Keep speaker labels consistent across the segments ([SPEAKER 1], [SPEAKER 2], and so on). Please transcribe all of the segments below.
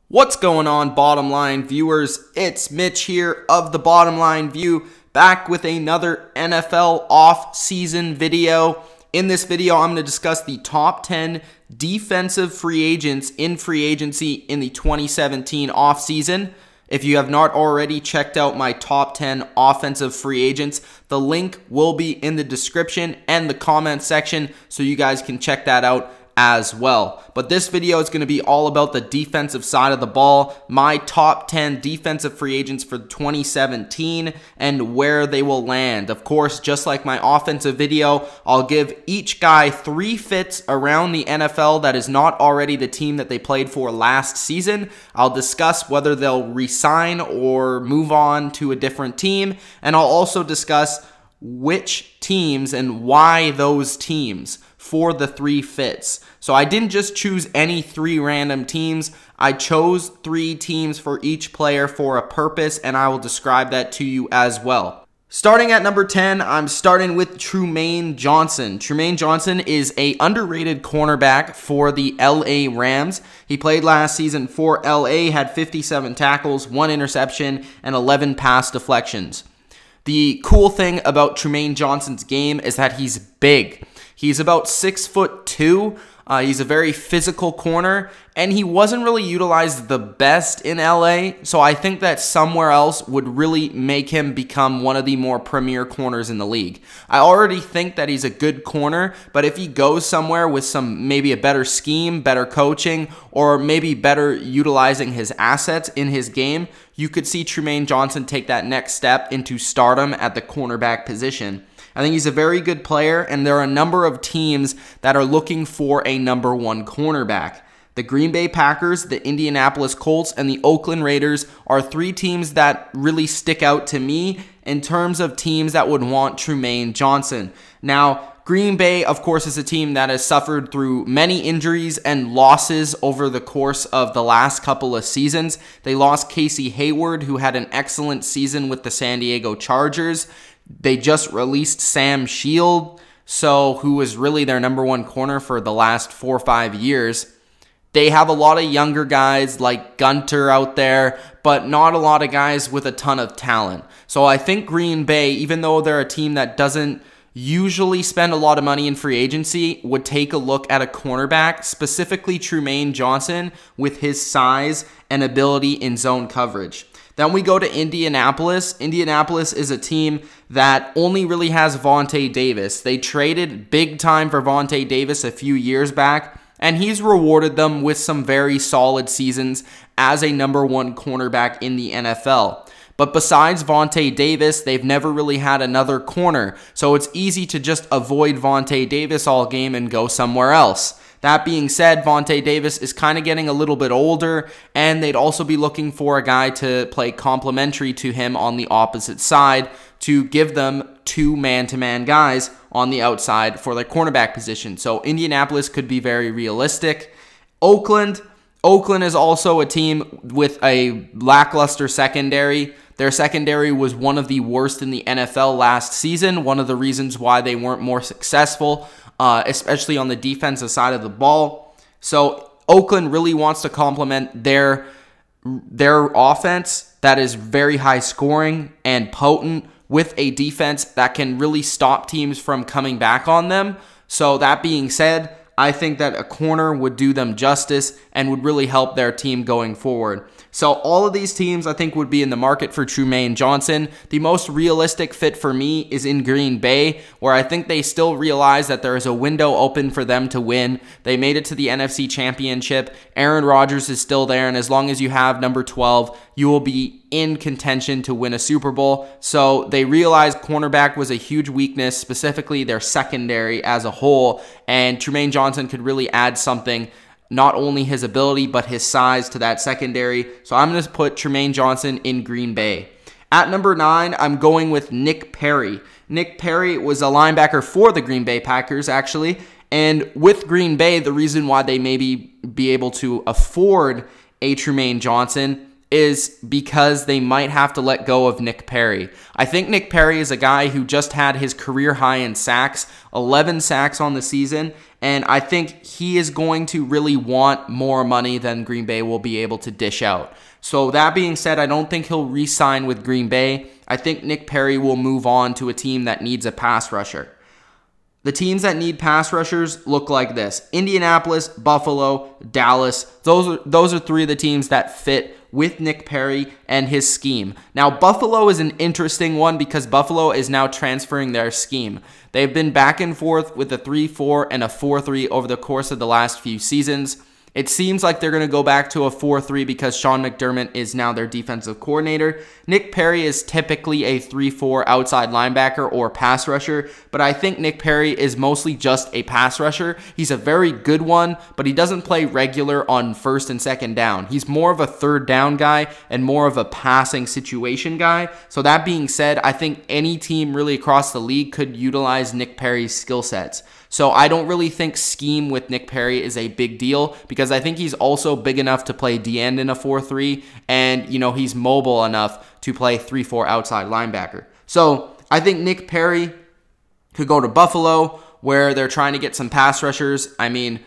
[SPEAKER 1] What's going on, Bottom Line viewers? It's Mitch here of the Bottom Line View, back with another NFL off-season video. In this video, I'm going to discuss the top 10 defensive free agents in free agency in the 2017 offseason. If you have not already checked out my top 10 offensive free agents, the link will be in the description and the comment section, so you guys can check that out as well. But this video is going to be all about the defensive side of the ball, my top 10 defensive free agents for 2017 and where they will land. Of course, just like my offensive video, I'll give each guy 3 fits around the NFL that is not already the team that they played for last season. I'll discuss whether they'll resign or move on to a different team, and I'll also discuss which teams and why those teams for the 3 fits. So I didn't just choose any 3 random teams. I chose 3 teams for each player for a purpose, and I will describe that to you as well. Starting at number 10, I'm starting with Trumaine Johnson. Tremaine Johnson is an underrated cornerback for the LA Rams. He played last season for LA, had 57 tackles, 1 interception, and 11 pass deflections. The cool thing about Trumaine Johnson's game is that he's big. He's about 6'2". He's a very physical corner, and he wasn't really utilized the best in LA, so I think that somewhere else would really make him become one of the more premier corners in the league. I already think that he's a good corner, but if he goes somewhere with maybe a better scheme, better coaching, or maybe better utilizing his assets in his game, you could see Trumaine Johnson take that next step into stardom at the cornerback position. I think he's a very good player, and there are a number of teams that are looking for a number 1 cornerback. The Green Bay Packers, the Indianapolis Colts, and the Oakland Raiders are 3 teams that really stick out to me in terms of teams that would want Trumaine Johnson. Now, Green Bay, of course, is a team that has suffered through many injuries and losses over the course of the last couple of seasons. They lost Casey Hayward, who had an excellent season with the San Diego Chargers. They just released Sam Shield, who was really their number 1 corner for the last 4 or 5 years. They have a lot of younger guys like Gunter out there, but not a lot of guys with a ton of talent. So I think Green Bay, even though they're a team that doesn't usually spend a lot of money in free agency, would take a look at a cornerback, specifically Trumaine Johnson, with his size and ability in zone coverage. Then we go to Indianapolis. Indianapolis is a team that only really has Vontae Davis. They traded big time for Vontae Davis a few years back, and he's rewarded them with some very solid seasons as a number 1 cornerback in the NFL. But besides Vontae Davis, they've never really had another corner, so it's easy to just avoid Vontae Davis all game and go somewhere else. That being said, Vontae Davis is kind of getting a little bit older, and they'd also be looking for a guy to play complementary to him on the opposite side to give them 2 man-to-man guys on the outside for their cornerback position. So Indianapolis could be very realistic. Oakland is also a team with a lackluster secondary. Their secondary was one of the worst in the NFL last season, one of the reasons why they weren't more successful, especially on the defensive side of the ball. So Oakland really wants to complement their offense that is very high scoring and potent with a defense that can really stop teams from coming back on them. So that being said, I think that a corner would do them justice and would really help their team going forward. So all of these teams, I think, would be in the market for Trumaine Johnson. The most realistic fit for me is in Green Bay, where I think they still realize that there is a window open for them to win. They made it to the NFC Championship. Aaron Rodgers is still there, and as long as you have number 12, you will be in contention to win a Super Bowl. So they realized cornerback was a huge weakness, specifically their secondary as a whole, and Trumaine Johnson could really add something, not only his ability, but his size to that secondary. So I'm going to put Trumaine Johnson in Green Bay. At number 9, I'm going with Nick Perry. Nick Perry was a linebacker for the Green Bay Packers, actually. And with Green Bay, the reason why they maybe be able to afford a Trumaine Johnson is because they might have to let go of Nick Perry. I think Nick Perry is a guy who just had his career high in sacks, 11 sacks on the season, and I think he is going to really want more money than Green Bay will be able to dish out. So that being said, I don't think he'll re-sign with Green Bay. I think Nick Perry will move on to a team that needs a pass rusher. The teams that need pass rushers look like this: Indianapolis, Buffalo, Dallas. Those are three of the teams that fit with Nick Perry and his scheme. Now, Buffalo is an interesting one because Buffalo is now transferring their scheme. They've been back and forth with a 3-4 and a 4-3 over the course of the last few seasons. It seems like they're going to go back to a 4-3 because Sean McDermott is now their defensive coordinator. Nick Perry is typically a 3-4 outside linebacker or pass rusher, but I think Nick Perry is mostly just a pass rusher. He's a very good one, but he doesn't play regular on first and second down. He's more of a third down guy and more of a passing situation guy. So that being said, I think any team really across the league could utilize Nick Perry's skill sets. So I don't really think scheme with Nick Perry is a big deal because I think he's also big enough to play D-end in a 4-3, and he's mobile enough to play 3-4 outside linebacker. So I think Nick Perry could go to Buffalo where they're trying to get some pass rushers. I mean,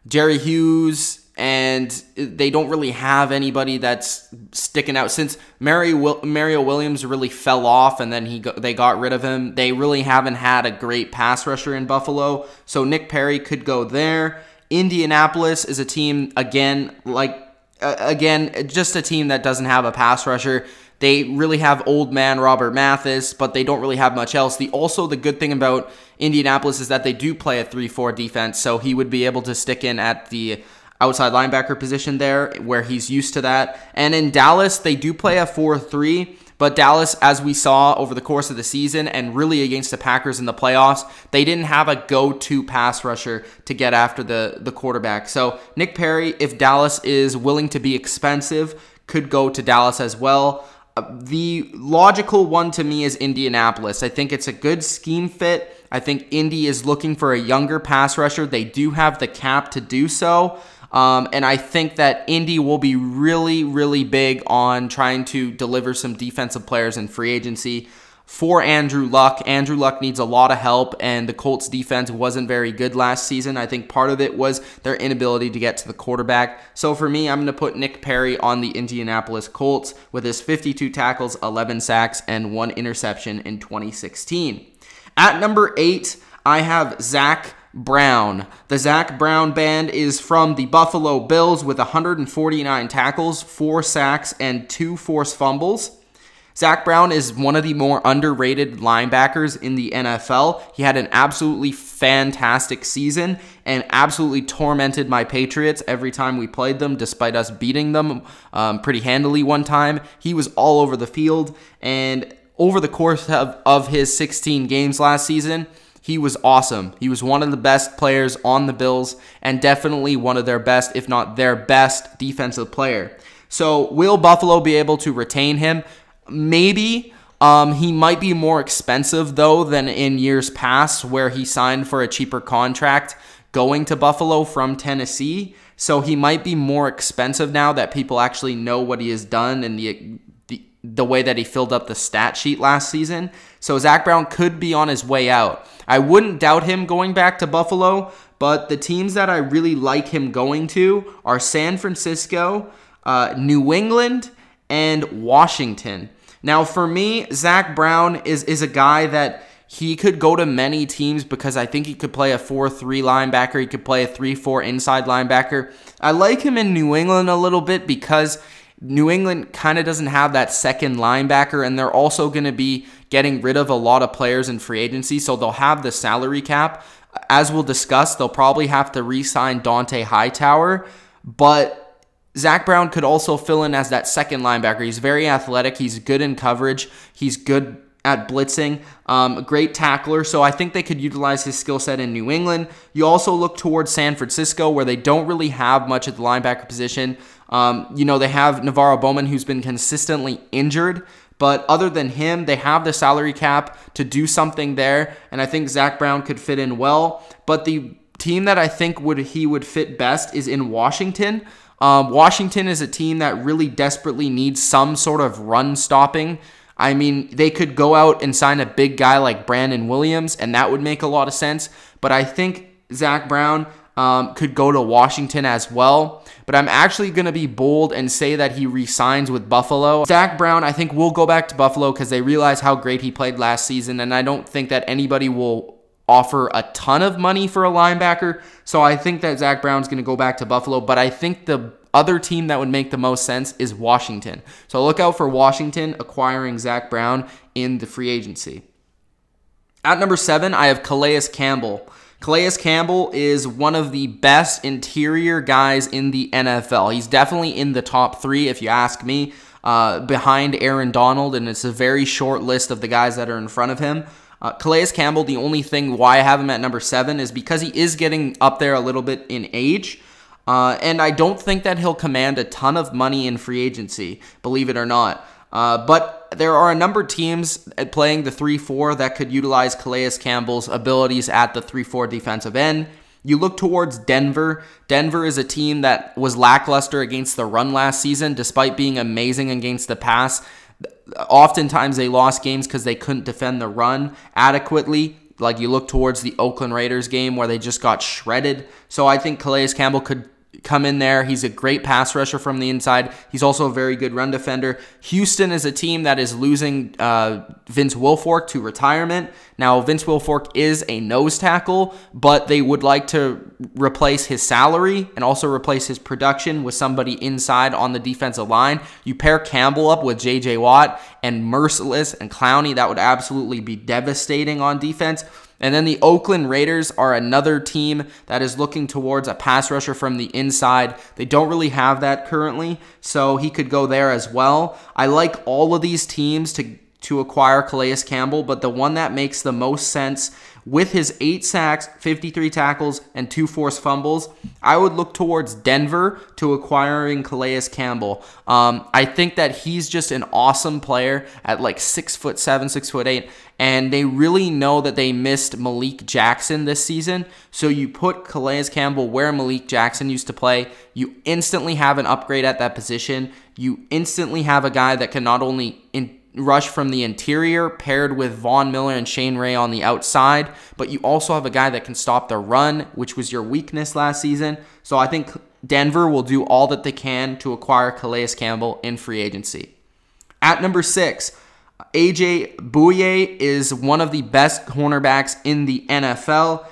[SPEAKER 1] Jerry Hughes, and they don't really have anybody that's sticking out. Since Mario Williams really fell off and then they got rid of him, they really haven't had a great pass rusher in Buffalo. So Nick Perry could go there. Indianapolis is a team, again, just a team that doesn't have a pass rusher. They really have old man Robert Mathis, but they don't really have much else. The good thing about Indianapolis is that they do play a 3-4 defense, so he would be able to stick in at the outside linebacker position there where he's used to that. And in Dallas, they do play a 4-3, but Dallas, as we saw over the course of the season and really against the Packers in the playoffs, they didn't have a go-to pass rusher to get after the quarterback. So Nick Perry, if Dallas is willing to be expensive, could go to Dallas as well. The logical one to me is Indianapolis. I think it's a good scheme fit. I think Indy is looking for a younger pass rusher. They do have the cap to do so. And I think that Indy will be really, really big on trying to deliver some defensive players in free agency for Andrew Luck. Andrew Luck needs a lot of help, and the Colts defense wasn't very good last season. I think part of it was their inability to get to the quarterback. So for me, I'm going to put Nick Perry on the Indianapolis Colts with his 52 tackles, 11 sacks, and 1 interception in 2016. At number 8, I have Zac Brown. The Zac Brown band is from the Buffalo Bills with 149 tackles, 4 sacks, and 2 forced fumbles. Zac Brown is one of the more underrated linebackers in the NFL. He had an absolutely fantastic season and absolutely tormented my Patriots every time we played them, despite us beating them pretty handily one time. He was all over the field, and over the course of his 16 games last season, he was awesome. He was one of the best players on the Bills and definitely one of their best, if not their best, defensive player. So will Buffalo be able to retain him? Maybe. He might be more expensive, though, than in years past where he signed for a cheaper contract going to Buffalo from Tennessee. So he might be more expensive now that people actually know what he has done and the way that he filled up the stat sheet last season. So Zac Brown could be on his way out. I wouldn't doubt him going back to Buffalo, but the teams that I really like him going to are San Francisco, New England, and Washington. Now, for me, Zac Brown is a guy that he could go to many teams because I think he could play a 4-3 linebacker. He could play a 3-4 inside linebacker. I like him in New England a little bit because New England kind of doesn't have that second linebacker, and they're also going to be getting rid of a lot of players in free agency, so they'll have the salary cap. As we'll discuss, they'll probably have to re-sign Dante Hightower, but Zac Brown could also fill in as that second linebacker. He's very athletic. He's good in coverage. He's good at blitzing, a great tackler, so I think they could utilize his skill set in New England. You also look towards San Francisco, where they don't really have much at the linebacker position. They have Navarro Bowman, who's been consistently injured, but other than him, they have the salary cap to do something there, and I think Zac Brown could fit in well. But the team that I think he would fit best is in Washington. Washington is a team that really desperately needs some sort of run stopping. I mean, they could go out and sign a big guy like Brandon Williams, and that would make a lot of sense. But I think Zac Brown could go to Washington as well. But I'm actually going to be bold and say that he re-signs with Buffalo. Zac Brown, I think, will go back to Buffalo because they realize how great he played last season, and I don't think that anybody will offer a ton of money for a linebacker. So I think that Zac Brown's going to go back to Buffalo, but I think the other team that would make the most sense is Washington. So look out for Washington acquiring Zac Brown in the free agency. At number 7, I have Calais Campbell. Calais Campbell is one of the best interior guys in the NFL. He's definitely in the top 3, if you ask me, behind Aaron Donald, and it's a very short list of the guys that are in front of him. Calais Campbell, the only thing why I have him at number 7 is because he is getting up there a little bit in age. And I don't think that he'll command a ton of money in free agency, believe it or not. But there are a number of teams playing the 3-4 that could utilize Calais Campbell's abilities at the 3-4 defensive end. You look towards Denver. Denver is a team that was lackluster against the run last season, despite being amazing against the pass. Oftentimes they lost games because they couldn't defend the run adequately. Like you look towards the Oakland Raiders game where they just got shredded. So I think Calais Campbell could come in there. He's a great pass rusher from the inside. He's also a very good run defender. Houston is a team that is losing Vince Wilfork to retirement. Now, Vince Wilfork is a nose tackle, but they would like to replace his salary and also replace his production with somebody inside on the defensive line. You pair Campbell up with J.J. Watt and Merciless and Clowney, that would absolutely be devastating on defense. And then the Oakland Raiders are another team that is looking towards a pass rusher from the inside. They don't really have that currently, so he could go there as well. I like all of these teams to acquire Calais Campbell, but the one that makes the most sense with his 8 sacks, 53 tackles, and 2 forced fumbles, I would look towards Denver to acquiring Calais Campbell. I think that he's just an awesome player at like 6'7", 6'8", and they really know that they missed Malik Jackson this season. So you put Calais Campbell where Malik Jackson used to play. You instantly have an upgrade at that position. You instantly have a guy that can not only rush from the interior paired with Von Miller and Shane Ray on the outside, but you also have a guy that can stop the run, which was your weakness last season. So I think Denver will do all that they can to acquire Calais Campbell in free agency. At number 6, AJ Bouye is one of the best cornerbacks in the NFL.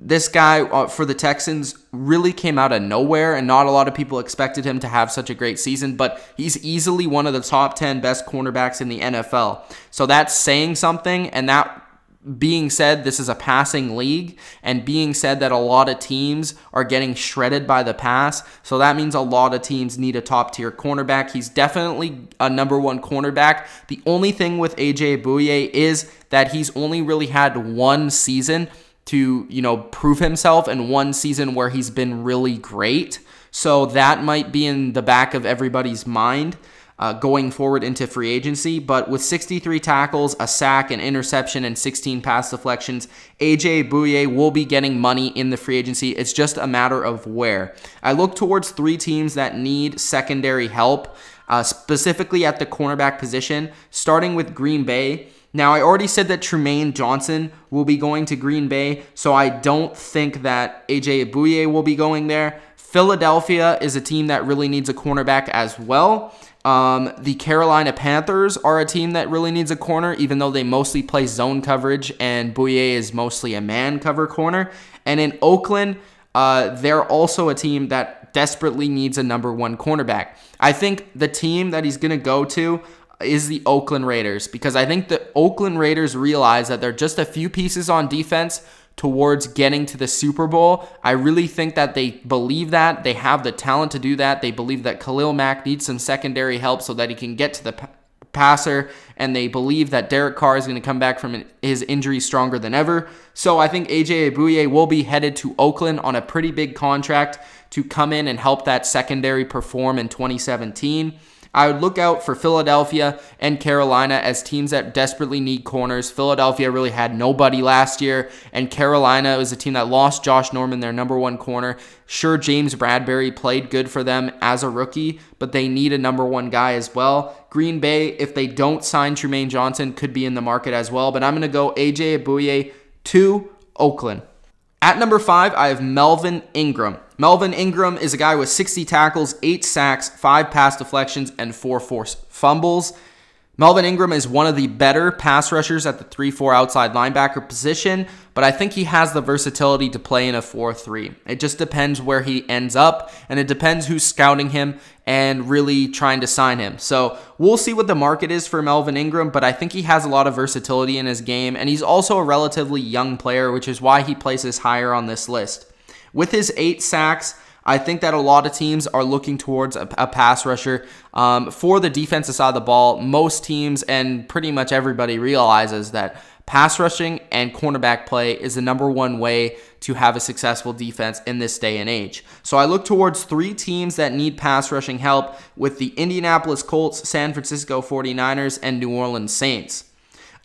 [SPEAKER 1] This guy for the Texans really came out of nowhere, and not a lot of people expected him to have such a great season, but he's easily one of the top 10 best cornerbacks in the NFL. So that's saying something, and that being said, this is a passing league, and being said that a lot of teams are getting shredded by the pass, so that means a lot of teams need a top-tier cornerback. He's definitely a number 1 cornerback. The only thing with AJ Bouye is that he's only really had one season to, prove himself, and one season where he's been really great. So that might be in the back of everybody's mind going forward into free agency. But with 63 tackles, a sack, an interception, and 16 pass deflections, AJ Bouye will be getting money in the free agency. It's just a matter of where. I look towards 3 teams that need secondary help, specifically at the cornerback position, starting with Green Bay. Now, I already said that Trumaine Johnson will be going to Green Bay, so I don't think that AJ Bouye will be going there. Philadelphia is a team that really needs a cornerback as well. The Carolina Panthers are a team that really needs a corner, even though they mostly play zone coverage, and Bouye is mostly a man cover corner. And in Oakland, they're also a team that desperately needs a number 1 cornerback. I think the team that he's going to go to is the Oakland Raiders, because I think the Oakland Raiders realize that they're just a few pieces on defense towards getting to the Super Bowl. I really think that they believe that. They have the talent to do that. They believe that Khalil Mack needs some secondary help so that he can get to the passer, and they believe that Derek Carr is going to come back from his injury stronger than ever. So I think AJ Bouye will be headed to Oakland on a pretty big contract to come in and help that secondary perform in 2017. I would look out for Philadelphia and Carolina as teams that desperately need corners. Philadelphia really had nobody last year, and Carolina was a team that lost Josh Norman, their #1 corner. Sure, James Bradberry played good for them as a rookie, but they need a #1 guy as well. Green Bay, if they don't sign Trumaine Johnson, could be in the market as well, but I'm going to go A.J. Bouye to Oakland. At number 5, I have Melvin Ingram. Melvin Ingram is a guy with 60 tackles, 8 sacks, 5 pass deflections, and 4 forced fumbles. Melvin Ingram is one of the better pass rushers at the 3-4 outside linebacker position, but I think he has the versatility to play in a 4-3. It just depends where he ends up, and it depends who's scouting him and really trying to sign him. So we'll see what the market is for Melvin Ingram, but I think he has a lot of versatility in his game, and he's also a relatively young player, which is why he places higher on this list. With his 8 sacks, I think that a lot of teams are looking towards a pass rusher. For the defensive side of the ball, most teams and pretty much everybody realizes that pass rushing and cornerback play is the #1 way to have a successful defense in this day and age. So I look towards 3 teams that need pass rushing help with the Indianapolis Colts, San Francisco 49ers, and New Orleans Saints.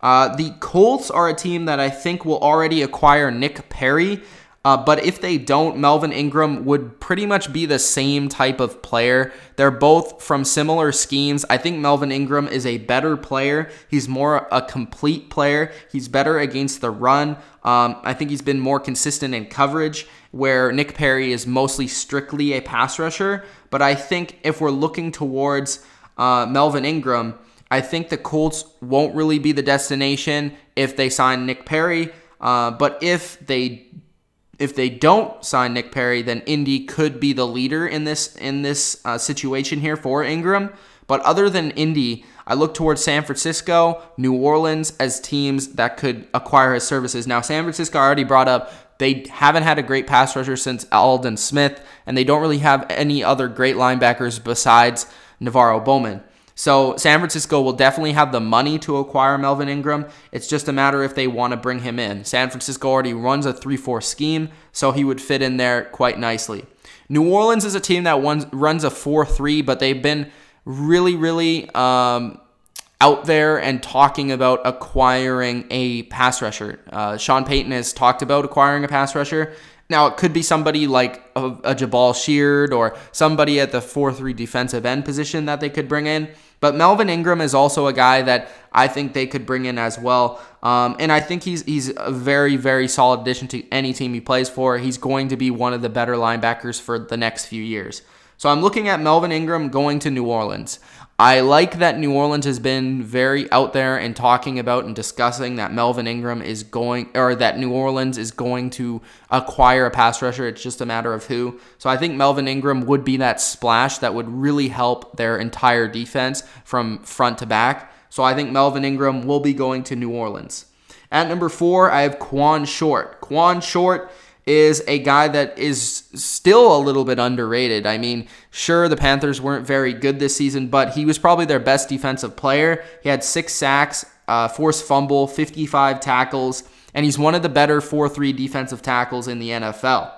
[SPEAKER 1] The Colts are a team that I think will already acquire Nick Perry. But if they don't, Melvin Ingram would pretty much be the same type of player. They're both from similar schemes. I think Melvin Ingram is a better player. He's more a complete player. He's better against the run. I think he's been more consistent in coverage, where Nick Perry is mostly strictly a pass rusher. But I think if we're looking towards Melvin Ingram, I think the Colts won't really be the destination if they sign Nick Perry. But if they don't sign Nick Perry, then Indy could be the leader in this situation here for Ingram. But other than Indy, I look towards San Francisco, New Orleans as teams that could acquire his services. Now, San Francisco, I already brought up, they haven't had a great pass rusher since Aldon Smith, and they don't really have any other great linebackers besides Navarro Bowman. So San Francisco will definitely have the money to acquire Melvin Ingram. It's just a matter if they want to bring him in. San Francisco already runs a 3-4 scheme, so he would fit in there quite nicely. New Orleans is a team that runs a 4-3, but they've been really out there and talking about acquiring a pass rusher. Sean Payton has talked about acquiring a pass rusher. Now, it could be somebody like a Jabal Sheard or somebody at the 4-3 defensive end position that they could bring in. But Melvin Ingram is also a guy that I think they could bring in as well. And I think he's a very solid addition to any team he plays for. He's going to be one of the better linebackers for the next few years. So I'm looking at Melvin Ingram going to New Orleans. I like that New Orleans has been very out there and talking about and discussing that Melvin Ingram is going, or that New Orleans is going to acquire a pass rusher. It's just a matter of who. So I think Melvin Ingram would be that splash that would really help their entire defense from front to back. So I think Melvin Ingram will be going to New Orleans. At number 4, I have Quan Short. Quan Short is a guy that is still a little bit underrated. I mean, sure, the Panthers weren't very good this season, but he was probably their best defensive player. He had 6 sacks, forced fumble, 55 tackles, and he's one of the better 4-3 defensive tackles in the NFL.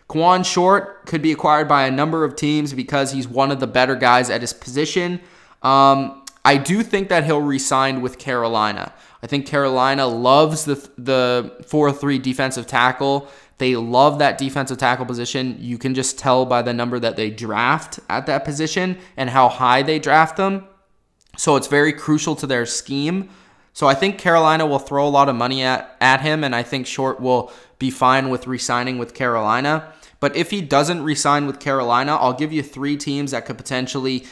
[SPEAKER 1] Quan Short could be acquired by a number of teams because he's one of the better guys at his position. I do think that he'll re-sign with Carolina. I think Carolina loves the 4-3 defensive tackle. They love that defensive tackle position. You can just tell by the number that they draft at that position and how high they draft them. So it's very crucial to their scheme. So I think Carolina will throw a lot of money at him, and I think Short will be fine with re-signing with Carolina. But if he doesn't re-sign with Carolina, I'll give you 3 teams that could potentially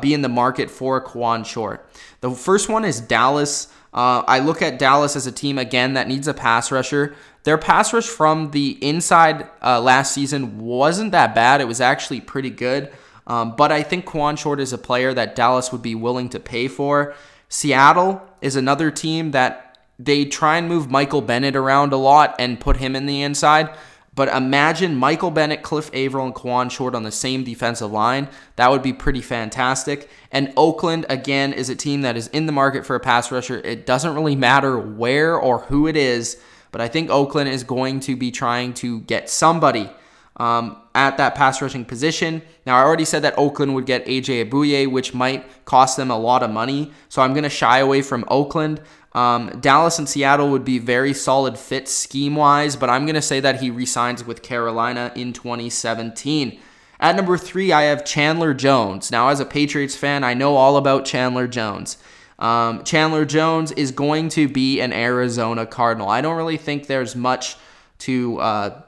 [SPEAKER 1] be in the market for Quan Short. The first one is Dallas. I look at Dallas as a team, again, that needs a pass rusher. Their pass rush from the inside last season wasn't that bad. It was actually pretty good. But I think Quan Short is a player that Dallas would be willing to pay for. Seattle is another team that they try and move Michael Bennett around a lot and put him in the inside. But imagine Michael Bennett, Cliff Averill, and Quan Short on the same defensive line. That would be pretty fantastic. And Oakland, again, is a team that is in the market for a pass rusher. It doesn't really matter where or who it is, but I think Oakland is going to be trying to get somebody at that pass rushing position. Now, I already said that Oakland would get A.J. Bouye, which might cost them a lot of money. So I'm going to shy away from Oakland. Dallas and Seattle would be very solid fits scheme-wise, but I'm going to say that he resigns with Carolina in 2017. At number 3, I have Chandler Jones. Now, as a Patriots fan, I know all about Chandler Jones. Chandler Jones is going to be an Arizona Cardinal. I don't really think there's much to,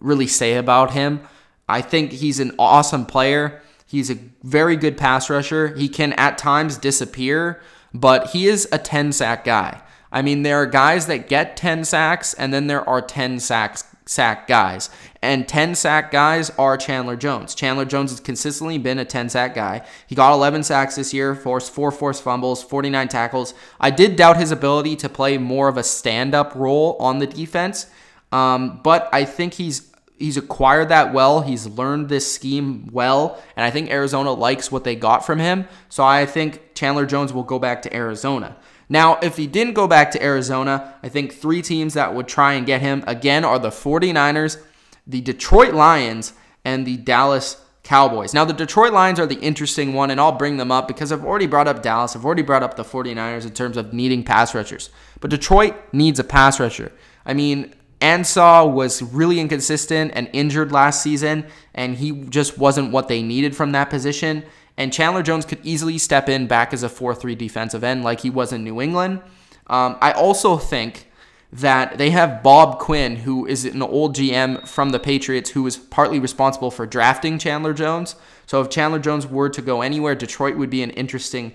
[SPEAKER 1] really say about him. I think he's an awesome player. He's a very good pass rusher. He can at times disappear, but he is a 10-sack guy. I mean, there are guys that get 10 sacks, and then there are 10 sack guys. And 10-sack guys are Chandler Jones. Chandler Jones has consistently been a 10-sack guy. He got 11 sacks this year, forced 4 forced fumbles, 49 tackles. I did doubt his ability to play more of a stand-up role on the defense, but I think he's acquired that well. He's learned this scheme well, and I think Arizona likes what they got from him. So I think Chandler Jones will go back to Arizona. Now, if he didn't go back to Arizona, I think 3 teams that would try and get him, again, are the 49ers, the Detroit Lions, and the Dallas Cowboys. Now, the Detroit Lions are the interesting one, and I'll bring them up because I've already brought up Dallas. I've already brought up the 49ers in terms of needing pass rushers. But Detroit needs a pass rusher. I mean, Ansah was really inconsistent and injured last season, and he just wasn't what they needed from that position. And Chandler Jones could easily step in back as a 4-3 defensive end like he was in New England. I also think that they have Bob Quinn, who is an old GM from the Patriots, who was partly responsible for drafting Chandler Jones. So if Chandler Jones were to go anywhere, Detroit would be an interesting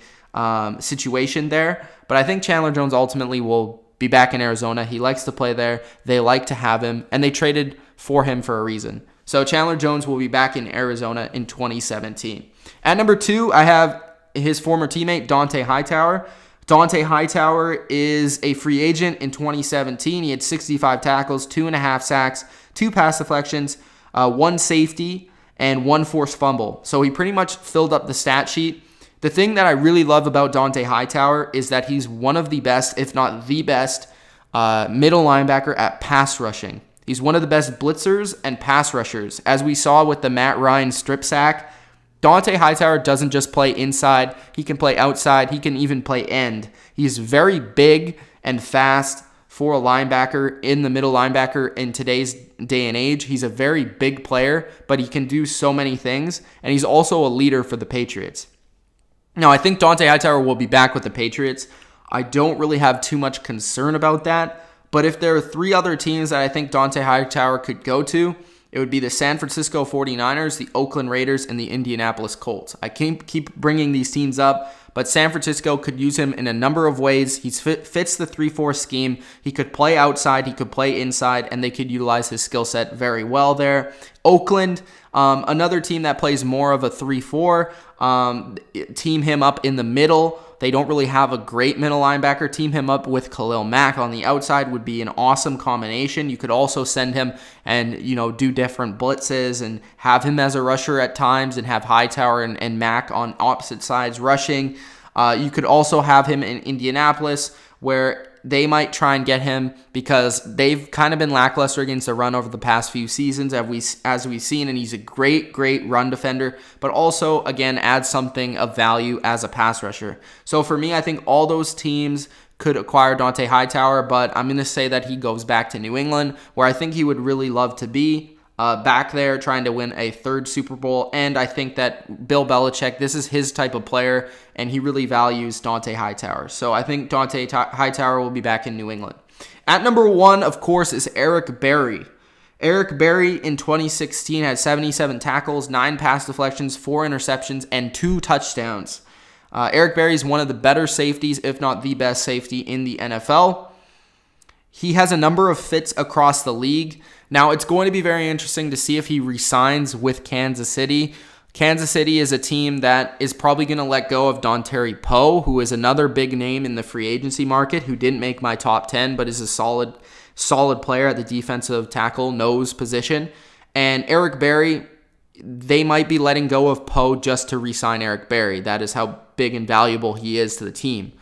[SPEAKER 1] situation there. But I think Chandler Jones ultimately will be back in Arizona. He likes to play there. They like to have him, and they traded for him for a reason. So Chandler Jones will be back in Arizona in 2017. At number 2, I have his former teammate, Dante Hightower. Dante Hightower is a free agent in 2017. He had 65 tackles, 2.5 sacks, 2 pass deflections, 1 safety, and 1 forced fumble. So he pretty much filled up the stat sheet. The thing that I really love about Dante Hightower is that he's one of the best, if not the best, middle linebacker at pass rushing. He's one of the best blitzers and pass rushers. As we saw with the Matt Ryan strip sack, Dante Hightower doesn't just play inside. He can play outside. He can even play end. He's very big and fast for a linebacker, in the middle linebacker in today's day and age. He's a very big player, but he can do so many things, and he's also a leader for the Patriots. Now, I think Dante Hightower will be back with the Patriots. I don't really have too much concern about that, but if there are 3 other teams that I think Dante Hightower could go to, it would be the San Francisco 49ers, the Oakland Raiders, and the Indianapolis Colts. I can't keep bringing these teams up, but San Francisco could use him in a number of ways. He fits the 3-4 scheme. He could play outside, he could play inside, and they could utilize his skill set very well there. Oakland, another team that plays more of a 3-4, team him up in the middle. They don't really have a great middle linebacker. Team him up with Khalil Mack on the outside would be an awesome combination. You could also send him and, do different blitzes and have him as a rusher at times and have Hightower and Mack on opposite sides rushing. You could also have him in Indianapolis, where they might try and get him because they've kind of been lackluster against the run over the past few seasons, as we've seen, and he's a great run defender, but also, again, adds something of value as a pass rusher. So for me, I think all those teams could acquire Dante Hightower, but I'm going to say that he goes back to New England, where I think he would really love to be. Back there trying to win a 3rd Super Bowl. And I think that Bill Belichick, this is his type of player, and he really values Dante Hightower. So I think Dante Hightower will be back in New England. At number 1, of course, is Eric Berry. Eric Berry in 2016 had 77 tackles, 9 pass deflections, 4 interceptions, and 2 touchdowns. Eric Berry is one of the better safeties, if not the best safety in the NFL. He has a number of fits across the league. Now, it's going to be very interesting to see if he resigns with Kansas City. Kansas City is a team that is probably going to let go of Dontari Poe, who is another big name in the free agency market, who didn't make my top 10, but is a solid player at the defensive tackle nose position. And Eric Berry, they might be letting go of Poe just to re-sign Eric Berry. That is how big and valuable he is to the team.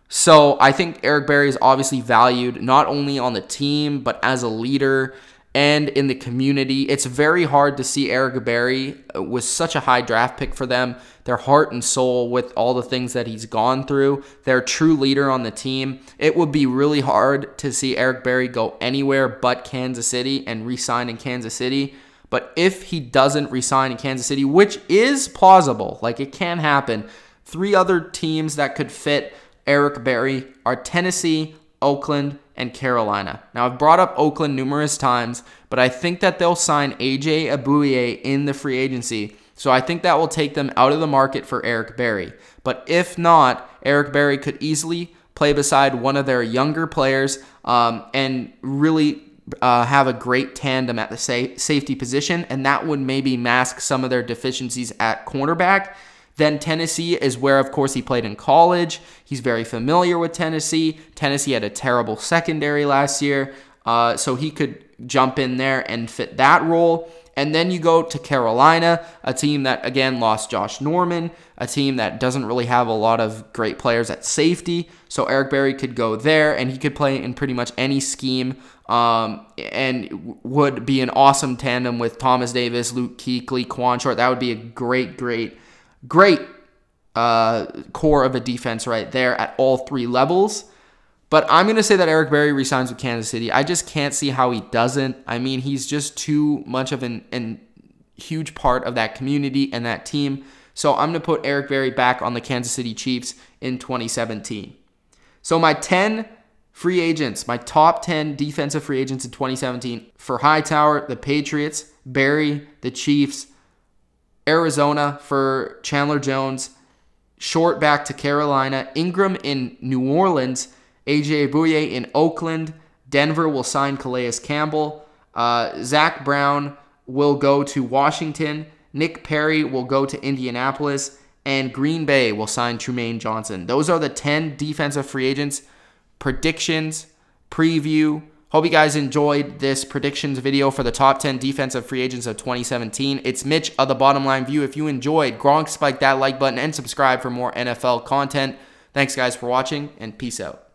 [SPEAKER 1] So I think Eric Berry is obviously valued not only on the team, but as a leader and in the community. It's very hard to see Eric Berry with such a high draft pick for them. Their heart and soul with all the things that he's gone through. Their true leader on the team. It would be really hard to see Eric Berry go anywhere but Kansas City and re-sign in Kansas City. But if he doesn't re-sign in Kansas City, which is plausible, like it can happen, 3 other teams that could fit Eric Berry are Tennessee, Oakland, and Carolina. Now, I've brought up Oakland numerous times, but I think that they'll sign A.J. Bouye in the free agency. So I think that will take them out of the market for Eric Berry. But if not, Eric Berry could easily play beside one of their younger players and really have a great tandem at the safety position, and that would maybe mask some of their deficiencies at cornerback. Then Tennessee is where, of course, he played in college. He's very familiar with Tennessee. Tennessee had a terrible secondary last year, so he could jump in there and fit that role. And then you go to Carolina, a team that, again, lost Josh Norman, a team that doesn't really have a lot of great players at safety. So Eric Berry could go there, and he could play in pretty much any scheme and would be an awesome tandem with Thomas Davis, Luke Kuechly, Quan Short. That would be a great core of a defense right there at all 3 levels. But I'm going to say that Eric Berry resigns with Kansas City. I just can't see how he doesn't. I mean, he's just too much of an huge part of that community and that team. So I'm going to put Eric Berry back on the Kansas City Chiefs in 2017. So my 10 free agents, my top 10 defensive free agents in 2017 for Hightower, the Patriots, Berry, the Chiefs, Arizona for Chandler Jones, Short back to Carolina, Ingram in New Orleans, A.J. Bouye in Oakland, Denver will sign Calais Campbell, Zac Brown will go to Washington, Nick Perry will go to Indianapolis, and Green Bay will sign Trumaine Johnson. Those are the 10 defensive free agents. Predictions, preview. Hope you guys enjoyed this predictions video for the top 10 defensive free agents of 2017. It's Mitch of the Bottom Line View. If you enjoyed, Gronk, spike that like button and subscribe for more NFL content. Thanks, guys, for watching, and peace out.